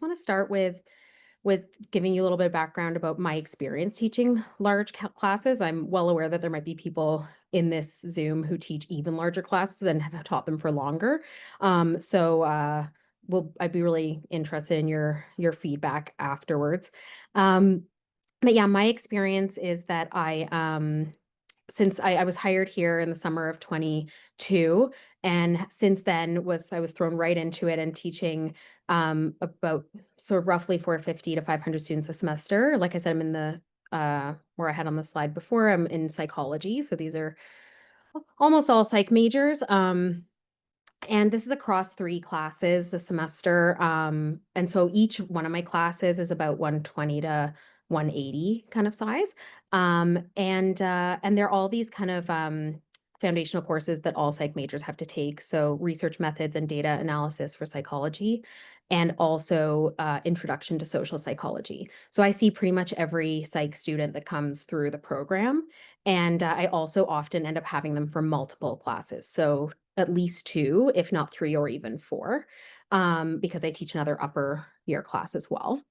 want to start with giving you a little bit of background about my experience teaching large classes. I'm well aware that there might be people in this Zoom who teach even larger classes and have taught them for longer. I'd be really interested in your feedback afterwards. Um, but yeah, my experience is that since I was hired here in the summer of 22, and since then I was thrown right into it and teaching about sort of roughly 450 to 500 students a semester. Like I said, I'm in the where I had on the slide before, I'm in psychology. So these are almost all psych majors. And this is across 3 classes a semester, and so each one of my classes is about 120 to 180 kind of size, and they're all these kind of, foundational courses that all psych majors have to take, so research methods and data analysis for psychology, and also, introduction to social psychology. So I see pretty much every psych student that comes through the program, and, I also often end up having them for multiple classes, so at least 2, if not 3 or even 4, because I teach another upper year class as well.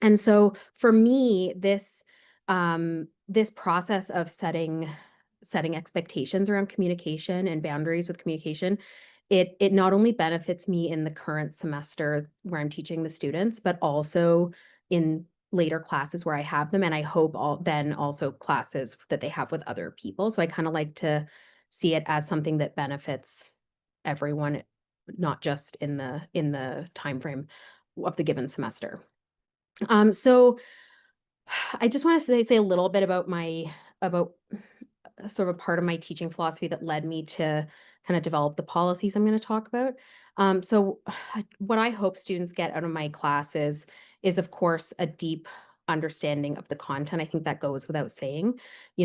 And so for me, this process of setting expectations around communication and boundaries with communication, it not only benefits me in the current semester where I'm teaching the students, but also in later classes where I have them, and I hope also classes that they have with other people. So I kind of like to see it as something that benefits everyone, not just in the time frame of the given semester. So I just want to say a little bit about sort of a part of my teaching philosophy that led me to kind of develop the policies I'm going to talk about. What I hope students get out of my classes is, of course, a deep understanding of the content. I think that goes without saying.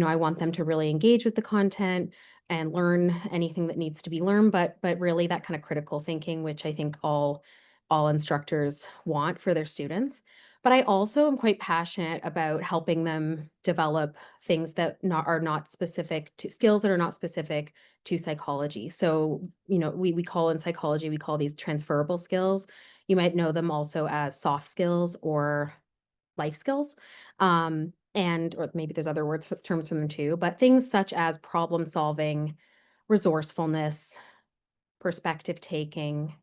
I want them to really engage with the content and learn anything that needs to be learned, but really that kind of critical thinking, which I think all instructors want for their students. But I also am quite passionate about helping them develop things that are not specific to skills that are not specific to psychology. So, we call in psychology, we call these transferable skills. You might know them also as soft skills or life skills. And or maybe there's other terms for them too, but things such as problem solving, resourcefulness, perspective taking,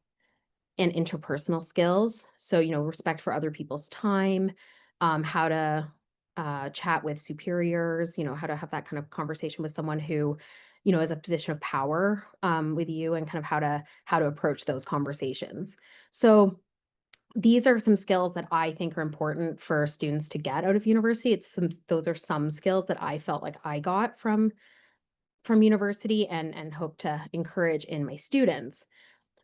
and interpersonal skills. So, respect for other people's time, how to chat with superiors, how to have that kind of conversation with someone who, is a position of power with you, and kind of how to approach those conversations. So these are some skills that I think are important for students to get out of university. Those are some skills that I felt like I got from university and hope to encourage in my students.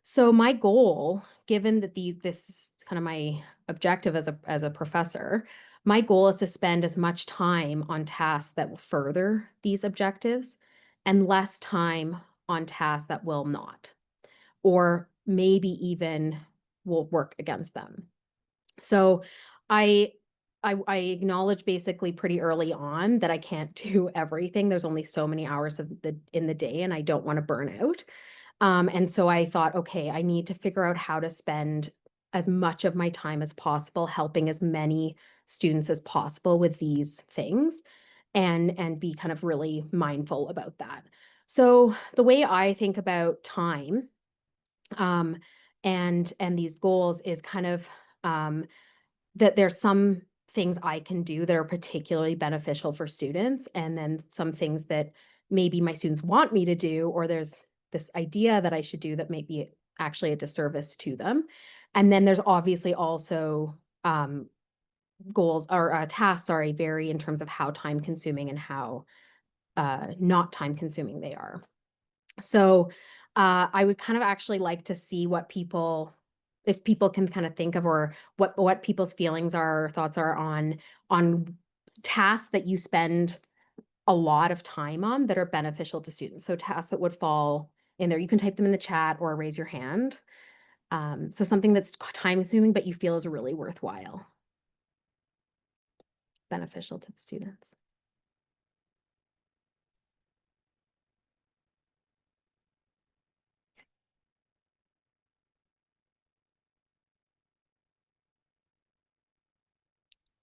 So my goal, given that this is kind of my objective as a professor, my goal is to spend as much time on tasks that will further these objectives and less time on tasks that will not, or maybe even will work against them. So I I acknowledge basically pretty early on that I can't do everything. There's only so many hours in the day, and I don't want to burn out. And so I thought, okay, I need to figure out how to spend as much of my time as possible helping as many students as possible with these things, and be kind of really mindful about that. So the way I think about time, um, and these goals is kind of, that there's some things I can do that are particularly beneficial for students, and then some things that maybe my students want me to do, or there's this idea that I should do that may be actually a disservice to them. And then there's obviously also, goals or tasks, sorry, vary in terms of how time consuming and how not time consuming they are. So, I would kind of actually like to see if people can kind of think of, or what people's feelings are or thoughts are on tasks that you spend a lot of time on that are beneficial to students. So tasks that would fall in there. You can type them in the chat or raise your hand. So something that's time consuming, but you feel is really worthwhile, beneficial to the students.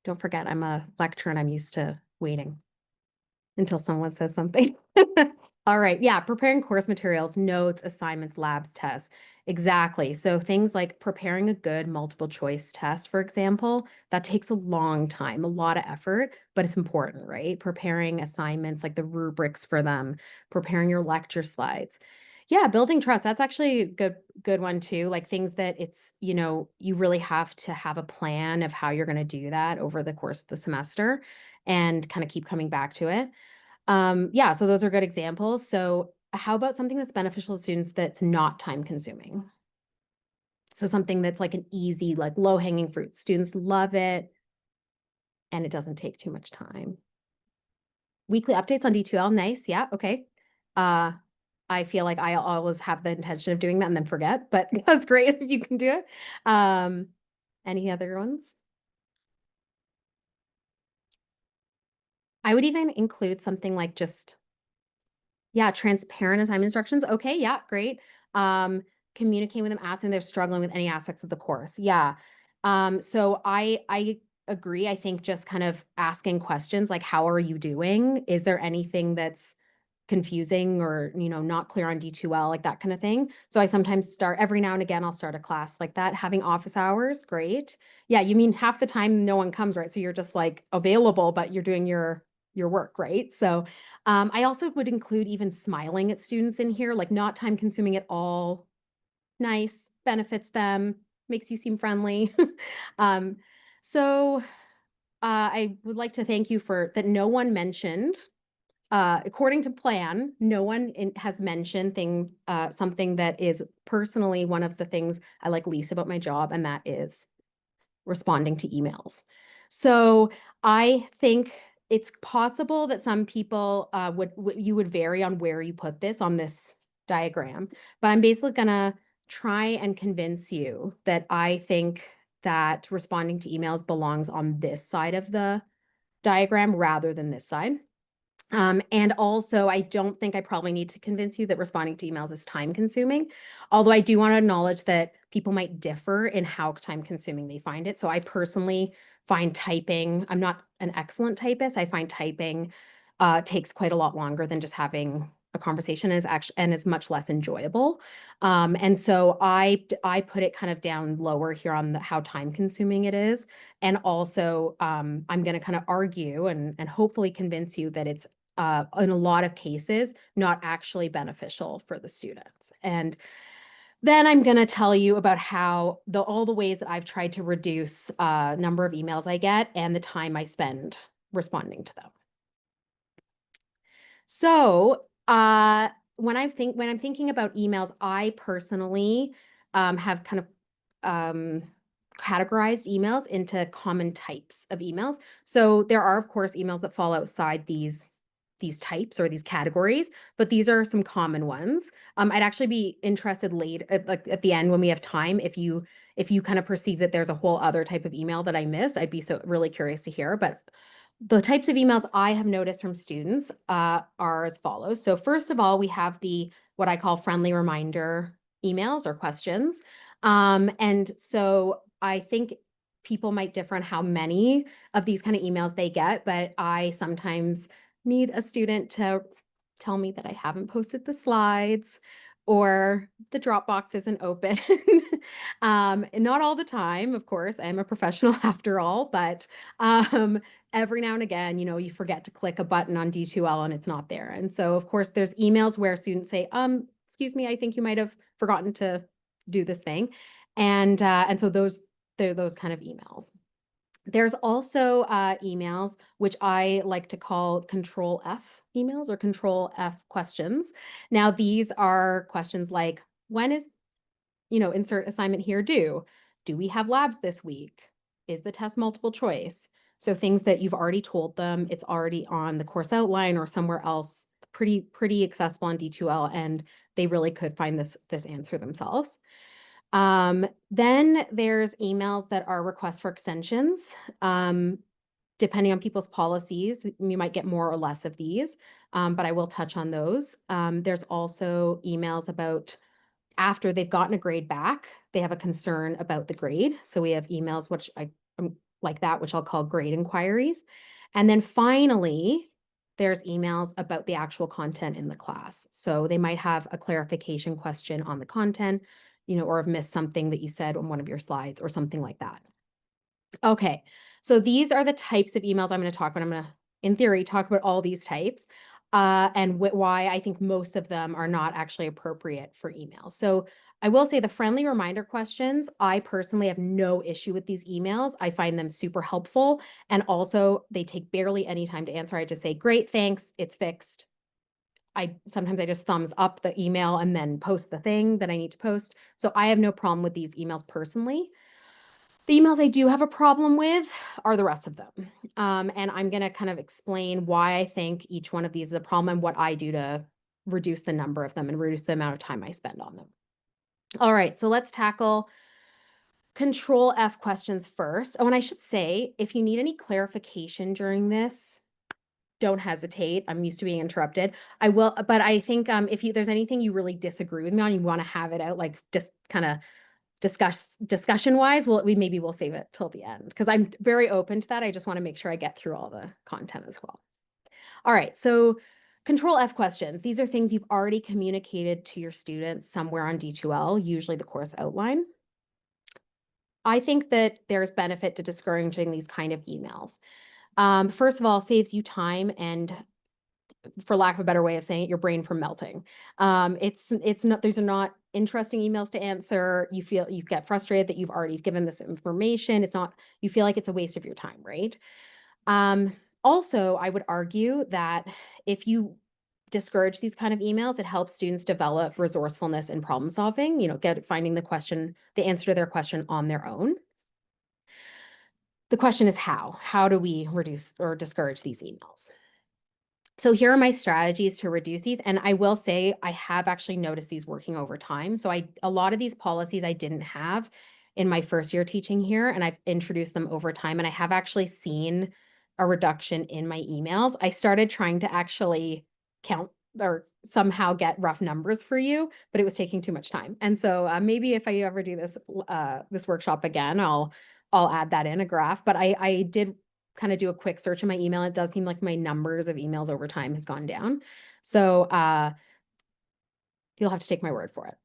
Don't forget, I'm a lecturer and I'm used to waiting until someone says something. All right. Yeah. Preparing course materials, notes, assignments, labs, tests. Exactly. So things like preparing a good multiple choice test, for example, that takes a long time, a lot of effort, but it's important, right? Preparing assignments like the rubrics for them, preparing your lecture slides. Yeah, building trust. That's actually a good one too. Like things that it's, you really have to have a plan of how you're going to do that over the course of the semester and kind of keep coming back to it. Yeah, so those are good examples. So how about something that's beneficial to students that's not time consuming? So something that's like an easy, like low hanging fruit. Students love it and it doesn't take too much time. Weekly updates on D2L. Nice. Yeah. Okay. Uh, I feel like I always have the intention of doing that and then forget, but that's great if you can do it. Um, any other ones? I would even include something like just yeah, transparent assignment instructions. Okay, yeah, great. Um, Communicate with them, asking they're struggling with any aspects of the course. Yeah. So I agree. I think just kind of asking questions like, how are you doing? Is there anything that's confusing or, not clear on D2L, like that kind of thing. So I sometimes start every now and again, I'll start a class like that, having office hours. Great. Yeah, you mean half the time no one comes, right? So you're just like available, but you're doing your work, right? So I also would include even smiling at students in here, like not time consuming at all. Nice, benefits them, makes you seem friendly. um, so I would like to thank you for that. No one mentioned according to plan, no one has mentioned something that is personally one of the things I like least about my job, and that is responding to emails. So I think it's possible that some people you would vary on where you put this on this diagram, but I'm basically gonna try and convince you that I think that responding to emails belongs on this side of the diagram rather than this side. And also, I don't think I probably need to convince you that responding to emails is time consuming, although I do want to acknowledge that people might differ in how time consuming they find it. So I personally find typing, I'm not an excellent typist. I find typing takes quite a lot longer than just having a conversation is much less enjoyable. And so I put it kind of down lower here on how time consuming it is. And also, I'm going to kind of argue and hopefully convince you that it's in a lot of cases, not actually beneficial for the students. And then I'm going to tell you about how all the ways that I've tried to reduce number of emails I get and the time I spend responding to them. So, when I'm thinking about emails, I personally have kind of um, categorized emails into common types of emails. So there are, of course, emails that fall outside these types or these categories, but these are some common ones. I'd actually be interested later, like at the end when we have time, if you kind of perceive that there's a whole other type of email that I miss, I'd be so really curious to hear. But the types of emails I have noticed from students are as follows. So first of all, we have the what I call friendly reminder emails or questions. And so I think people might differ on how many of these kind of emails they get, but I sometimes need a student to tell me that I haven't posted the slides or the Dropbox isn't open. Not all the time, of course. I am a professional after all, but every now and again, you forget to click a button on D2L and it's not there. And so, of course, there's emails where students say, excuse me, I think you might have forgotten to do this thing. And so they're those kind of emails. There's also emails, which I like to call control F emails or control F questions. Now, these are questions like, when is, insert assignment here due? Do we have labs this week? Is the test multiple choice? So things that you've already told them, it's already on the course outline or somewhere else, pretty accessible on D2L, and they really could find this answer themselves. Then there's emails that are requests for extensions. Depending on people's policies, you might get more or less of these, but I will touch on those. There's also emails about after they've gotten a grade back, they have a concern about the grade. So we have emails, which I'm like that, which I'll call grade inquiries. And then finally, there's emails about the actual content in the class. So they might have a clarification question on the content, or have missed something that you said on one of your slides or something like that. Okay, so these are the types of emails I'm going to talk about. I'm going to, in theory, talk about all these types and why I think most of them are not actually appropriate for email. So I will say the friendly reminder questions, I personally have no issue with these emails. I find them super helpful. And also they take barely any time to answer. I just say, great, thanks, it's fixed. Sometimes I just thumbs up the email and then post the thing that I need to post. So I have no problem with these emails personally. The emails I do have a problem with are the rest of them. And I'm going to kind of explain why I think each one of these is a problem and what I do to reduce the number of them and reduce the amount of time I spend on them. All right, so let's tackle Control F questions first. Oh, and I should say, if you need any clarification during this, don't hesitate. I'm used to being interrupted. I will, but I think if there's anything you really disagree with me on, you want to have it out, like just kind of discussion wise, we'll save it till the end because I'm very open to that. I just want to make sure I get through all the content as well. All right, so Control F questions. These are things you've already communicated to your students somewhere on D2L, usually the course outline. I think that there's benefit to discouraging these kind of emails. First of all, saves you time and, for lack of a better way of saying it, your brain from melting. It's not, these are not interesting emails to answer. You get frustrated that you've already given this information. You feel like it's a waste of your time, right? Also, I would argue that if you discourage these kind of emails, it helps students develop resourcefulness and problem solving, finding the answer to their question on their own. The question is how? How do we reduce or discourage these emails? So here are my strategies to reduce these. And I will say I have actually noticed these working over time. So a lot of these policies I didn't have in my first year teaching here, and I've introduced them over time. And I have actually seen a reduction in my emails. I started trying to actually count or somehow get rough numbers for you, but it was taking too much time. And so maybe if I ever do this workshop again, I'll add that in a graph. But I did kind of do a quick search in my email. It does seem like my numbers of emails over time has gone down. So you'll have to take my word for it.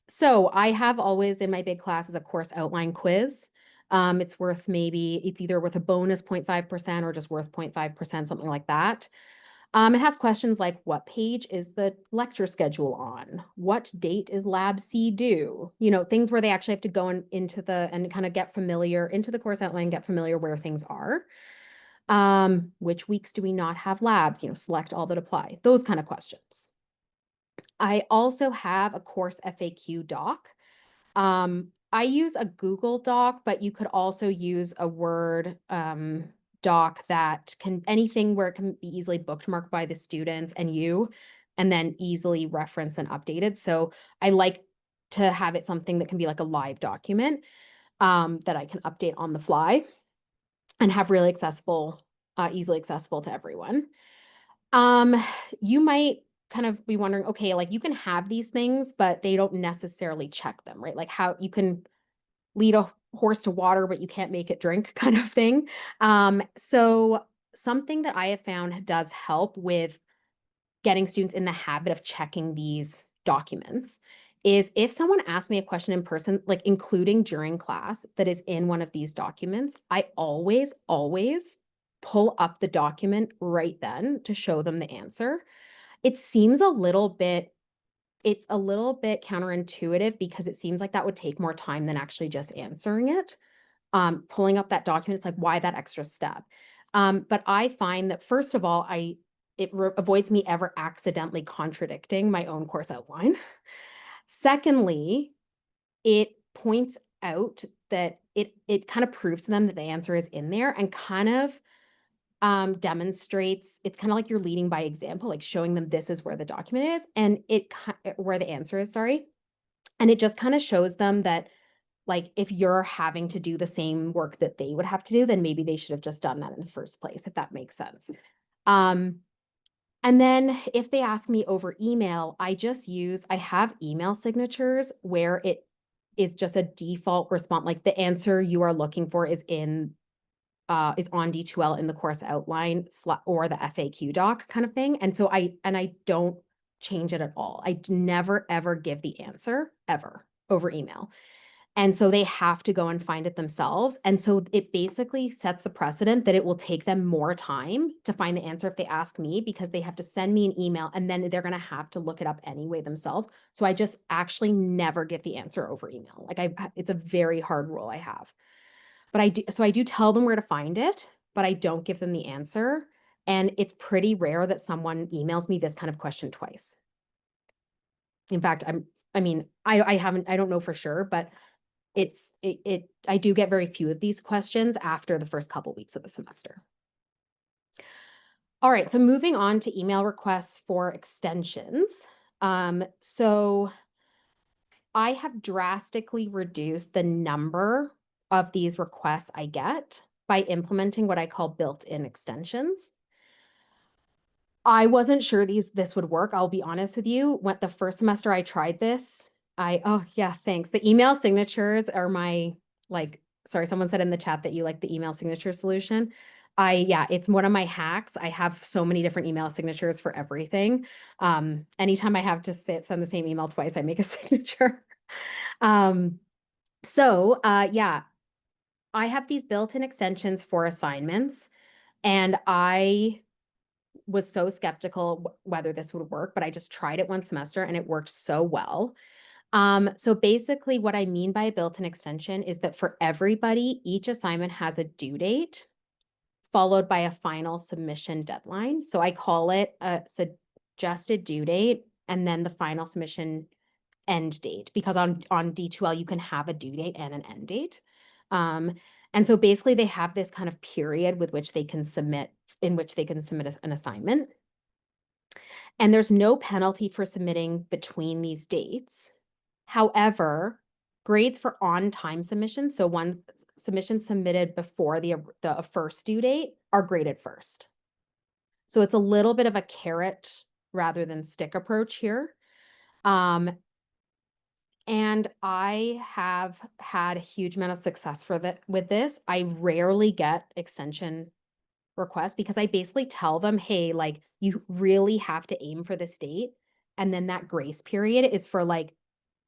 So I have always in my big classes a course outline quiz. It's either worth a bonus 0.5% or just worth 0.5%, something like that. It has questions like, what page is the lecture schedule on? What date is lab C due? Things where they actually have to go and kind of get familiar into the course outline, get familiar where things are. Which weeks do we not have labs? Select all that apply, those kind of questions. I also have a course FAQ doc. I use a Google Doc, but you could also use a Word doc that anything where it can be easily bookmarked by the students and then easily referenced and updated. So I like to have it something that can be like a live document that I can update on the fly and have really easily accessible to everyone. You might kind of be wondering, okay, like you can have these things, but they don't necessarily check them, right? Like how you can lead a horse to water, but you can't make it drink kind of thing. So something that I have found does help with getting students in the habit of checking these documents is if someone asks me a question in person, like including during class that is in one of these documents, I always pull up the document right then to show them the answer. It seems it's a little bit counterintuitive because it seems like that would take more time than actually just answering it. Pulling up that document, it's like, why that extra step? But I find that first of all, avoids me ever accidentally contradicting my own course outline. Secondly, it points out that it kind of proves to them that the answer is in there and kind of demonstrates, it's kind of like you're leading by example, like showing them this is where the document is and where the answer is, sorry. And it just kind of shows them that like if you're having to do the same work that they would have to do, then maybe they should have just done that in the first place, if that makes sense. And then if they ask me over email, I have email signatures where is just a default response. Like the answer you are looking for is on D2L in the course outline or the FAQ doc kind of thing. And so I don't change it at all. I never ever give the answer ever over email. And so they have to go and find it themselves. And so it basically sets the precedent that it will take them more time to find the answer if they ask me, because they have to send me an email and then they're going to have to look it up anyway themselves. So I just actually never give the answer over email. It's a very hard rule I have. But I do tell them where to find it, but I don't give them the answer. And it's pretty rare that someone emails me this kind of question twice. In fact, I don't know for sure, but I do get very few of these questions after the first couple weeks of the semester. All right, so moving on to email requests for extensions. So I have drastically reduced the number of these requests I get by implementing what I call built-in extensions. I wasn't sure this would work. I'll be honest with you. When the first semester I tried this, oh yeah, thanks. The email signatures are sorry, someone said in the chat that you like the email signature solution. Yeah, it's one of my hacks. I have so many different email signatures for everything. Anytime I have to send the same email twice, I make a signature. Yeah, I have these built-in extensions for assignments, and I was so skeptical whether this would work, but I just tried it one semester and it worked so well. So basically what I mean by a built-in extension is that for everybody, each assignment has a due date followed by a final submission deadline. So I call it a suggested due date and then the final submission end date, because on D2L, you can have a due date and an end date. And so basically they have this kind of period in which they can submit an assignment. And there's no penalty for submitting between these dates. However, grades for on-time submissions, so one submission submitted before the first due date, are graded first. So it's a little bit of a carrot rather than stick approach here. And I have had a huge amount of success with this. I rarely get extension requests because I basically tell them, hey, like you really have to aim for this date. And then that grace period is for like,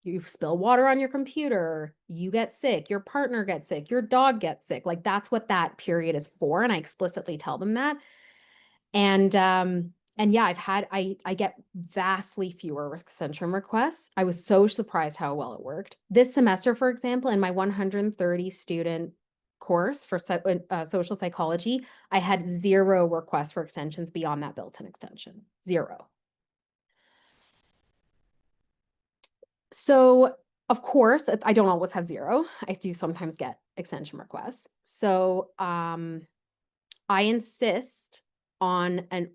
you spill water on your computer, you get sick, your partner gets sick, your dog gets sick. Like that's what that period is for. And I explicitly tell them that. And yeah, I get vastly fewer extension requests. I was so surprised how well it worked. This semester, for example, in my 130 student course for social psychology, I had 0 requests for extensions beyond that built-in extension. 0. So of course, I don't always have 0. I do sometimes get extension requests. So I insist on an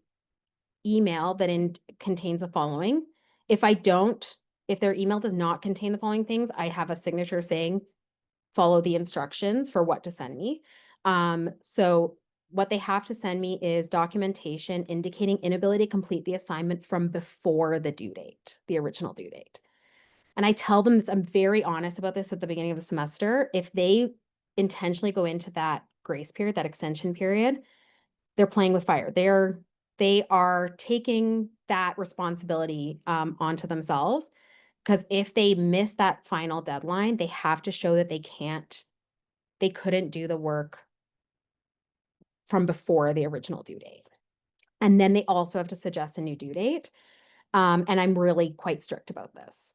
email that contains the following. If their email does not contain the following things, I have a signature saying, follow the instructions for what to send me. So what they have to send me is documentation indicating inability to complete the assignment from before the due date, the original due date. And I tell them this, I'm very honest about this at the beginning of the semester. If they intentionally go into that grace period, that extension period, they're playing with fire. They are taking that responsibility onto themselves, because if they miss that final deadline, they have to show that they couldn't do the work from before the original due date. And then they also have to suggest a new due date. And I'm really quite strict about this.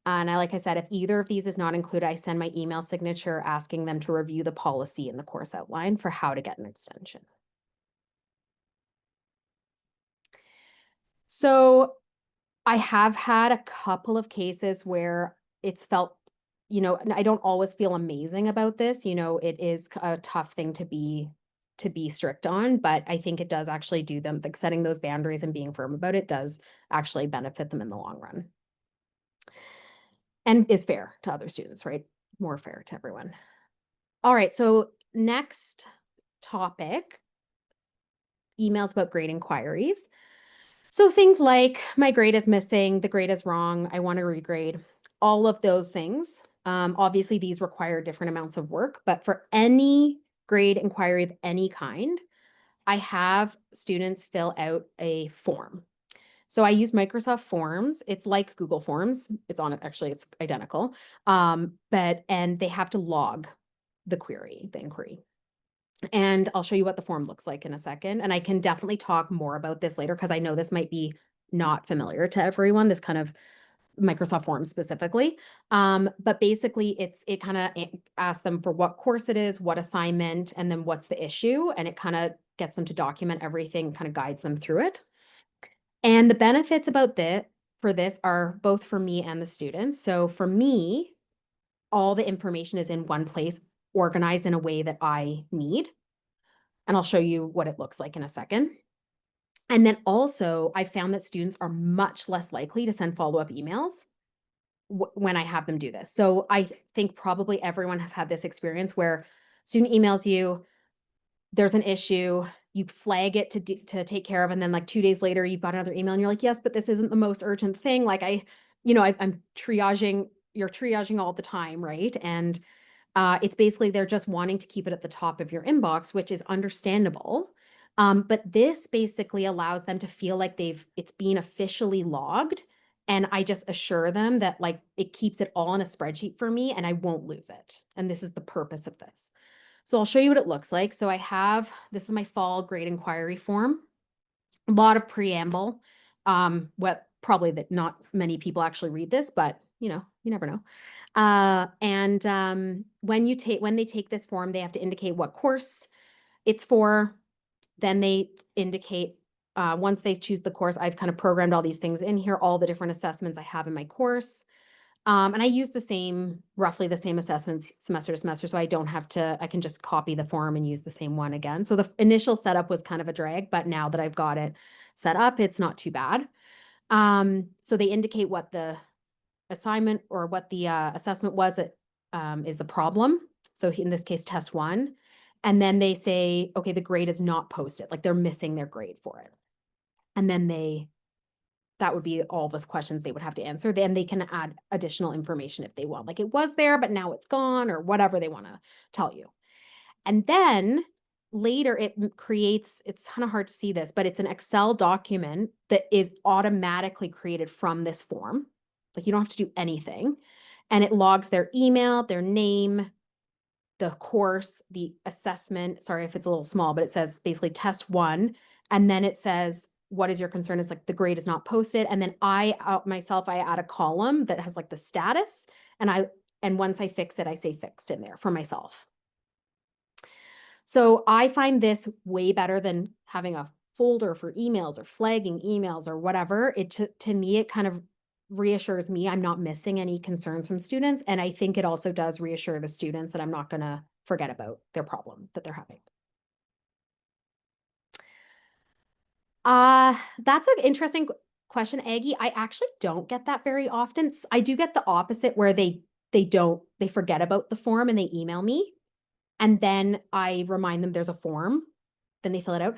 And like I said, if either of these is not included, I send my email signature asking them to review the policy in the course outline for how to get an extension. So I have had a couple of cases where it's felt, and I don't always feel amazing about this. It is a tough thing to be strict on, but I think it does actually do them, like setting those boundaries and being firm about it does actually benefit them in the long run. And is fair to other students, right? More fair to everyone. All right, so next topic, emails about grade inquiries. So things like, my grade is missing, the grade is wrong, I want to regrade. all of those things. Obviously, these require different amounts of work, but for any grade inquiry of any kind, I have students fill out a form. So I use Microsoft Forms. It's like Google Forms. Actually, it's identical. And they have to log the inquiry. And I'll show you what the form looks like in a second. And I can definitely talk more about this later because I know this might be not familiar to everyone, this kind of Microsoft Forms specifically. But basically it kind of asks them for what course it is, what assignment, and then what's the issue. And it kind of gets them to document everything, kind of guides them through it. And the benefits about this are both for me and the students. So for me, all the information is in one place, organized in a way that I need. And I'll show you what it looks like in a second. And then also, I found that students are much less likely to send follow-up emails when I have them do this. So I think probably everyone has had this experience where student emails you, there's an issue, you flag it to take care of, and then like 2 days later, you've got another email and you're like, yes, but this isn't the most urgent thing. Like I'm triaging, you're triaging all the time, right? And it's basically they're just wanting to keep it at the top of your inbox, which is understandable. But this basically allows them to feel like it's being officially logged. And I just assure them that like it keeps it all in a spreadsheet for me and I won't lose it. And this is the purpose of this. So I'll show you what it looks like. So this is my fall grade inquiry form. A lot of preamble. What probably that not many people actually read this, but you never know. When they take this form, they have to indicate what course it's for. Then they indicate, once they choose the course, I've kind of programmed all these things in here, all the different assessments I have in my course. And I use roughly the same assessments semester to semester, so I can just copy the form and use the same one again. So the initial setup was kind of a drag, but now that I've got it set up, it's not too bad. So they indicate what the assignment or what the assessment was that is the problem. So in this case, test 1. And then they say, okay, the grade is not posted, like they're missing their grade for it. And then that would be all the questions they would have to answer. Then they can add additional information if they want, like it was there, but now it's gone or whatever they want to tell you. And then later it's kind of hard to see this, but it's an Excel document that is automatically created from this form. Like you don't have to do anything. And it logs their email, their name, the course, the assessment. Sorry if it's a little small, but it says basically test 1. And then it says, what is your concern? It's like the grade is not posted. And then I add a column that has like the status. And once I fix it, I say fixed in there for myself. So I find this way better than having a folder for emails or flagging emails or whatever. To me, it kind of reassures me I'm not missing any concerns from students. And I think it also does reassure the students that I'm not going to forget about their problem that they're having. That's an interesting question, Aggie. I actually don't get that very often. I do get the opposite where they forget about the form and they email me. And then I remind them there's a form, then they fill it out.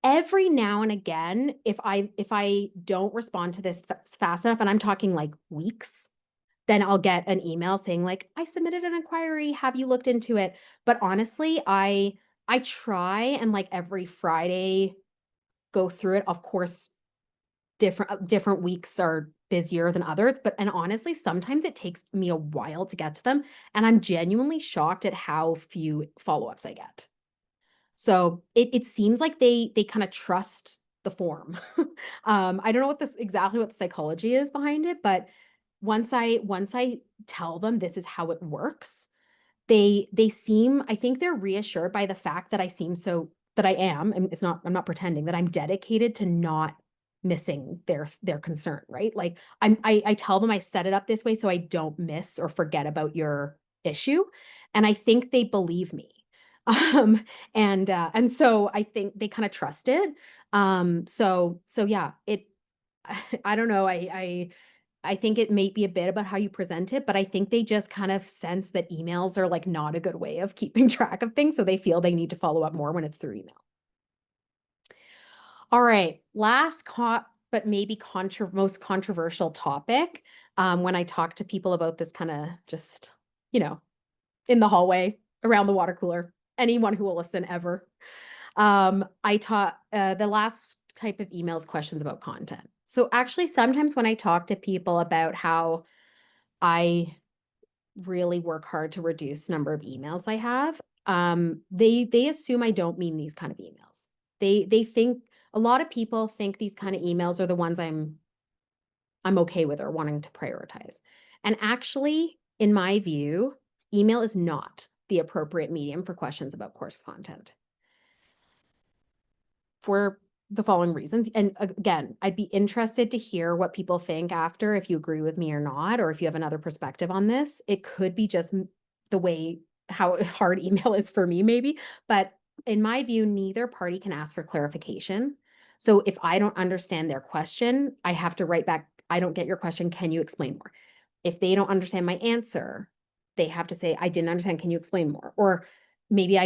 Every now and again, if I don't respond to this fast enough, and I'm talking like weeks, then I'll get an email saying like, I submitted an inquiry. Have you looked into it? But honestly, I try and like every Friday go through it. Of course, different weeks are busier than others, and honestly, sometimes it takes me a while to get to them. And I'm genuinely shocked at how few follow-ups I get. So it seems like they kind of trust the form. I don't know exactly what the psychology is behind it, but once I tell them this is how it works, I think they're reassured by the fact that that I am, and I'm not pretending that I'm dedicated to not missing their concern, right? Like I tell them I set it up this way so I don't miss or forget about your issue. And I think they believe me. And so I think they kind of trust it. So yeah, I don't know. I think it may be a bit about how you present it, but I think they just kind of sense that emails are like not a good way of keeping track of things. So they feel they need to follow up more when it's through email. All right, last but but maybe most controversial topic when I talk to people about this kind of just, you know, in the hallway, around the water cooler, anyone who will listen ever. I taught the last type of emails questions about content. So actually, sometimes when I talk to people about how I really work hard to reduce number of emails I have, they assume I don't mean these kind of emails. They think a lot of people think these kind of emails are the ones I'm okay with or wanting to prioritize. And actually, in my view, email is not the appropriate medium for questions about course content for the following reasons. And again, I'd be interested to hear what people think after, if you agree with me or not, or if you have another perspective on this. It could be just the way how hard email is for me, maybe. But in my view, neither party can ask for clarification. So if I don't understand their question, I have to write back, I don't get your question. Can you explain more? If they don't understand my answer, they have to say, I didn't understand. Can you explain more? Or maybe I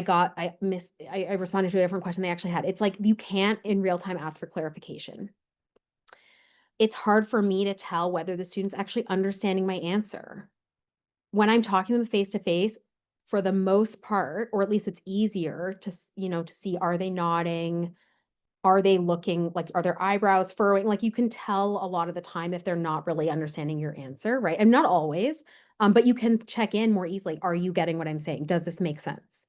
responded to a different question they actually had. It's like you can't in real time ask for clarification. It's hard for me to tell whether the student's actually understanding my answer. When I'm talking to them face to face, for the most part, or at least it's easier to, to see, are they nodding? Are they looking like, are their eyebrows furrowing? Like you can tell a lot of the time if they're not really understanding your answer, right? And not always, but you can check in more easily. Are you getting what I'm saying? Does this make sense?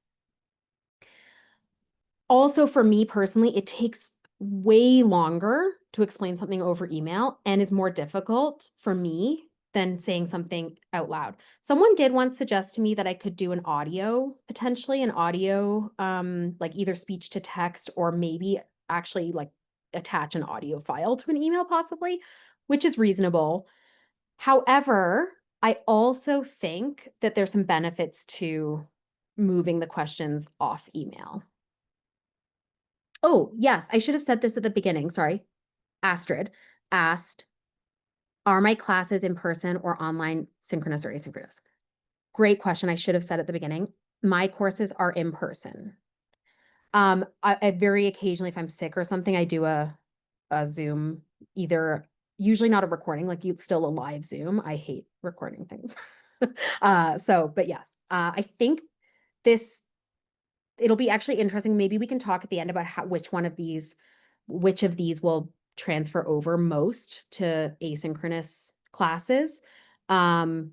Also, for me personally, it takes way longer to explain something over email and is more difficult for me than saying something out loud. Someone did once suggest to me that I could do an audio, potentially an audio, like either speech to text or maybe actually like attach an audio file to an email possibly, which is reasonable. However, I also think that there's some benefits to moving the questions off email. Oh, yes, I should have said this at the beginning, sorry. Astrid asked, are my classes in person or online, synchronous or asynchronous? Great question. I should have said at the beginning. My courses are in person. I very occasionally, if I'm sick or something, I do a Zoom, either usually not a recording, like you still a live Zoom. I hate recording things. But yes, I think this it'll be actually interesting. Maybe we can talk at the end about which of these will transfer over most to asynchronous classes. But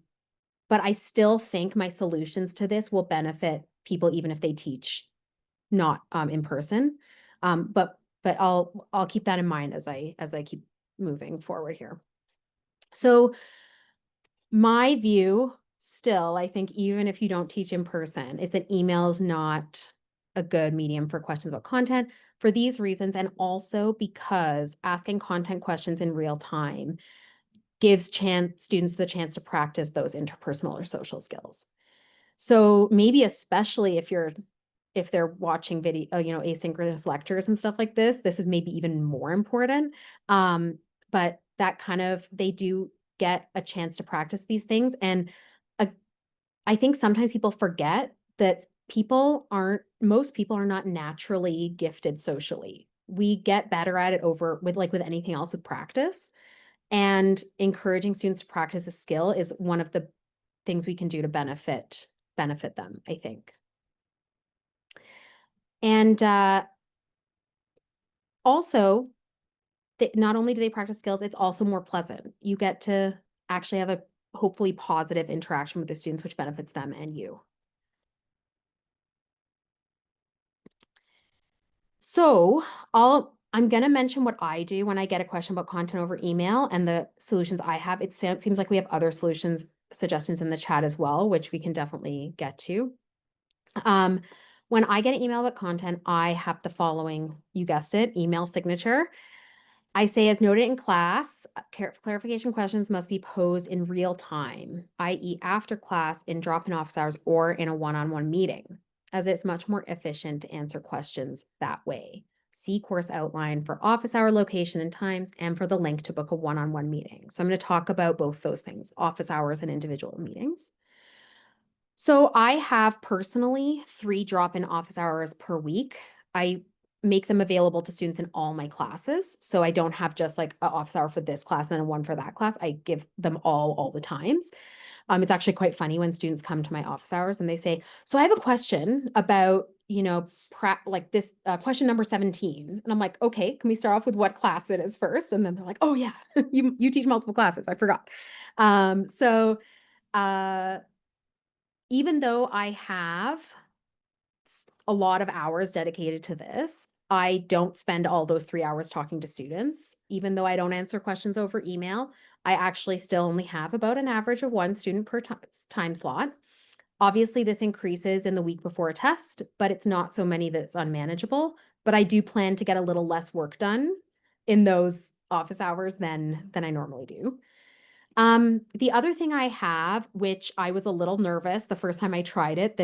I still think my solutions to this will benefit people even if they teach not in person. But I'll keep that in mind as I keep moving forward here. So my view still, I think even if you don't teach in person, is that email is not a good medium for questions about content for these reasons, and also because asking content questions in real time gives students the chance to practice those interpersonal or social skills. So maybe especially if they're watching video, asynchronous lectures and stuff like this is maybe even more important. But that kind of, they do get a chance to practice these things. And I think sometimes people forget that most people are not naturally gifted socially. We get better at it with anything else with practice. And encouraging students to practice a skill is one of the things we can do to benefit them, I think. And also, not only do they practice skills, it's also more pleasant. You get to actually have a hopefully positive interaction with the students, which benefits them and you. So I'm going to mention what I do when I get a question about content over email and the solutions I have. It seems like we have other suggestions in the chat as well, which we can definitely get to. When I get an email about content, I have the following, you guessed it, email signature. I say, as noted in class, clarification questions must be posed in real time, i.e. after class, in drop-in office hours, or in a one-on-one meeting, as it's much more efficient to answer questions that way. See course outline for office hour location and times, and for the link to book a one-on-one meeting. So I'm going to talk about both those things, office hours and individual meetings. So I have personally 3 drop-in office hours per week. I make them available to students in all my classes. So I don't have just like an office hour for this class and then one for that class. I give them all the times. It's actually quite funny when students come to my office hours and they say, so I have a question about, like this question number 17. And I'm like, okay, can we start off with what class it is first? And then they're like, oh yeah, you teach multiple classes. I forgot. So uh, even though I have a lot of hours dedicated to this, I don't spend all those 3 hours talking to students. Even though I don't answer questions over email, I actually still only have about an average of one student per time slot. Obviously, this increases in the week before a test, but it's not so many that it's unmanageable. But I do plan to get a little less work done in those office hours than I normally do. The other thing I have, which I was a little nervous the first time I tried it,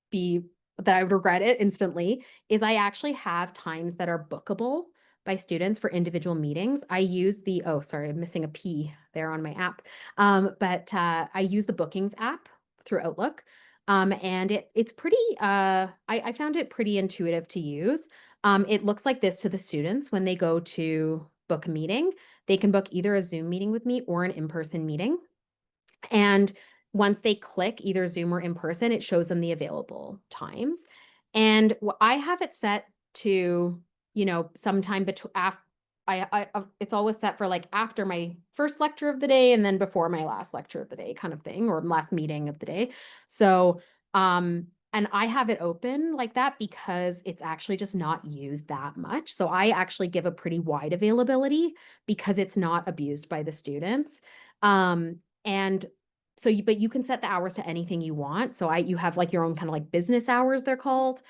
be that I would regret it instantly, is I actually have times that are bookable by students for individual meetings. I use the oh, sorry, I'm missing a P there on my app. But I use the bookings app through Outlook. And it's pretty I found it pretty intuitive to use. It looks like this to the students when they go to book a meeting. They can book either a Zoom meeting with me or an in-person meeting. And once they click either Zoom or in person, it shows them the available times. And I have it set to, sometime between it's always set for like after my first lecture of the day and then before my last lecture of the day kind of thing, or last meeting of the day. So, and I have it open like that because it's actually just not used that much. So I actually give a pretty wide availability because it's not abused by the students. And so but you can set the hours to anything you want. So you have like your own kind of like business hours, they're called.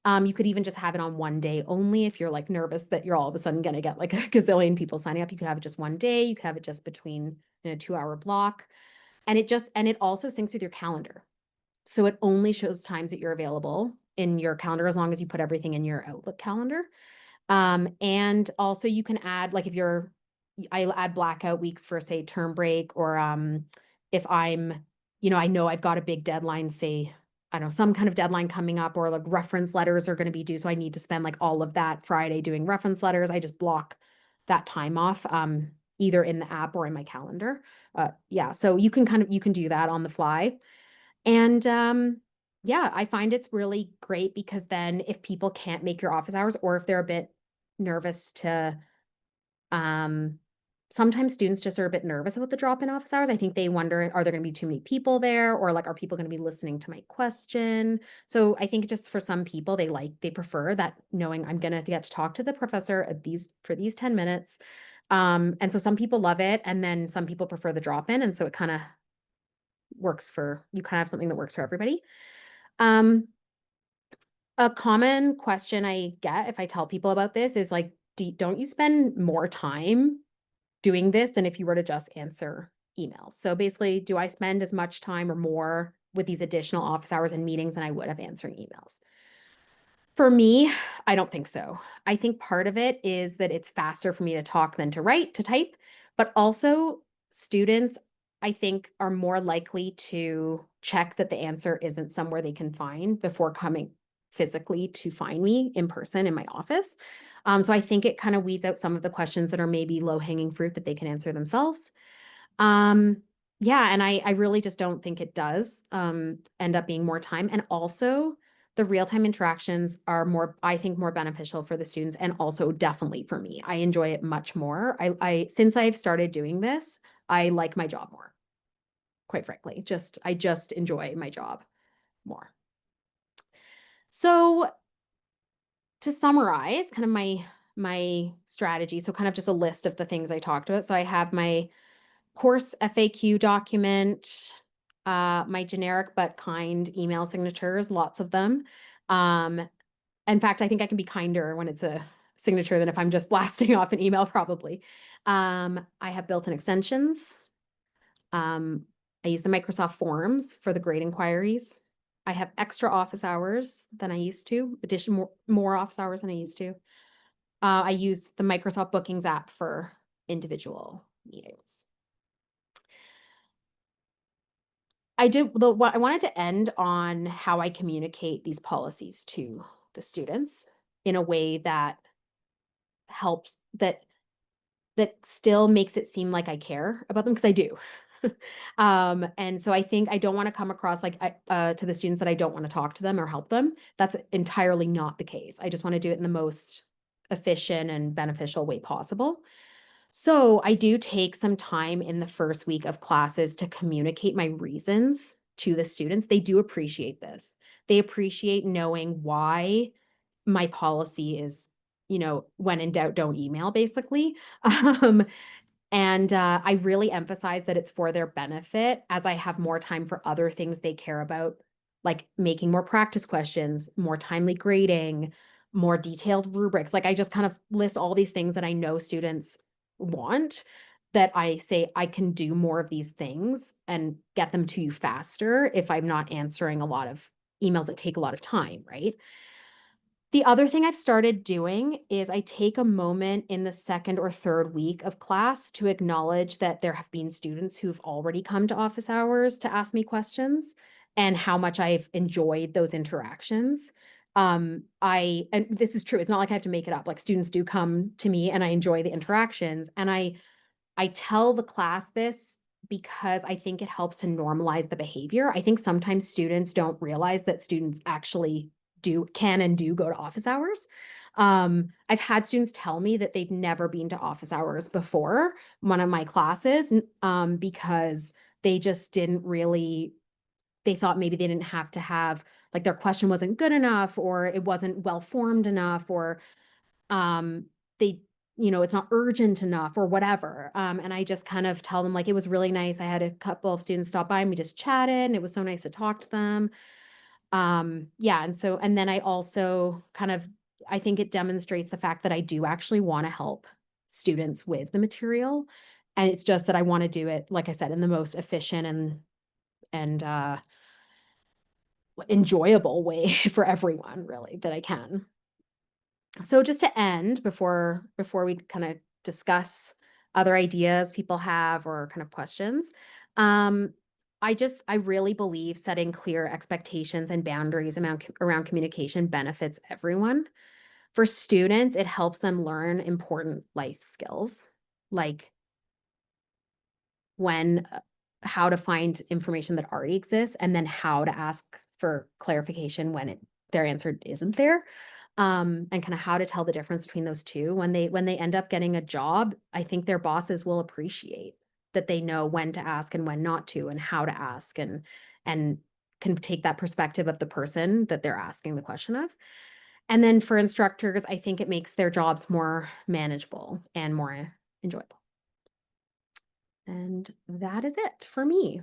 You could even just have it on one day only if you're like nervous that you're all of a sudden going to get like a gazillion people signing up. You could have it just one day. You could have it just between in a 2 hour block. And it also syncs with your calendar. So it only shows times that you're available in your calendar as long as you put everything in your Outlook calendar. And also you can add like I'll add blackout weeks for say term break or if I know I've got a big deadline, say, I don't know, some kind of deadline coming up or like reference letters are going to be due. So I need to spend like all of that Friday doing reference letters. I just block that time off either in the app or in my calendar. Yeah, so you can do that on the fly. And yeah, I find it's really great because then if people can't make your office hours or if they're a bit nervous to um sometimes students just are a bit nervous about the drop in office hours. I think they wonder, are there going to be too many people there or like are people going to be listening to my question? So I think just for some people they prefer that knowing I'm going to get to talk to the professor at these 10 minutes. And so some people love it and then some people prefer the drop in and so it kind of you kind of have something that works for everybody. Um, a common question I get if I tell people about this is like, don't you spend more time doing this than if you were to just answer emails? So basically, do I spend as much time or more with these additional office hours and meetings than I would have answering emails? For me, I don't think so. I think part of it is that it's faster for me to talk than to type, but also students, I think, are more likely to check that the answer isn't somewhere they can find before coming physically to find me in person in my office. So I think it kind of weeds out some of the questions that are maybe low hanging fruit that they can answer themselves. Um, yeah, and I really just don't think it does end up being more time. And also, the real-time interactions are I think, more beneficial for the students and also definitely for me. I enjoy it much more. Since I've started doing this, I like my job more, quite frankly. I just enjoy my job more. So to summarize kind of my strategy, so kind of just a list of the things I talked about. So I have my course FAQ document, my generic but kind email signatures, lots of them. In fact, I think I can be kinder when it's a signature than if I'm just blasting off an email, probably. I have built-in extensions. I use the Microsoft Forms for the grade inquiries. I have extra office hours than I used to, more office hours than I used to. I use the Microsoft Bookings app for individual meetings. I wanted to end on how I communicate these policies to the students in a way that helps that still makes it seem like I care about them, because I do. And so I think I don't wanna come across like to the students that I don't wanna talk to them or help them. That's entirely not the case. I just wanna do it in the most efficient and beneficial way possible. So I do take some time in the first week of classes to communicate my reasons to the students. They do appreciate this. They appreciate knowing why my policy is, when in doubt, don't email, basically. Um, and I really emphasize that it's for their benefit as I have more time for other things they care about, like making more practice questions, more timely grading, more detailed rubrics. Like I just kind of list all these things that I know students want, that I say I can do more of these things and get them to you faster if I'm not answering a lot of emails that take a lot of time, right? The other thing I've started doing is I take a moment in the second or third week of class to acknowledge that there have been students who've already come to office hours to ask me questions and how much I've enjoyed those interactions. And this is true. It's not like I have to make it up. Like students do come to me and I enjoy the interactions. And I tell the class this because I think it helps to normalize the behavior. I think sometimes students don't realize that students actually can and do go to office hours. I've had students tell me that they'd never been to office hours before one of my classes, because they just didn't really, they thought maybe they didn't have to have, like their question wasn't good enough or it wasn't well formed enough, or they it's not urgent enough or whatever. And I just kind of tell them, like, it was really nice. I had a couple of students stop by and we just chatted and it was so nice to talk to them. Yeah, and then I also kind of, I think it demonstrates the fact that I do actually want to help students with the material. And it's just that I want to do it, like I said, in the most efficient and enjoyable way for everyone, really, that I can. So just to end, before we kind of discuss other ideas people have or kind of questions, um, I really believe setting clear expectations and boundaries around communication benefits everyone. For students, it helps them learn important life skills, like when how to find information that already exists, and then how to ask for clarification when their answer isn't there. And kind of how to tell the difference between those two. When they end up getting a job, I think their bosses will appreciate that they know when to ask and when not to, and how to ask, and can take that perspective of the person that they're asking the question of. And then for instructors, I think it makes their jobs more manageable and more enjoyable. And that is it for me.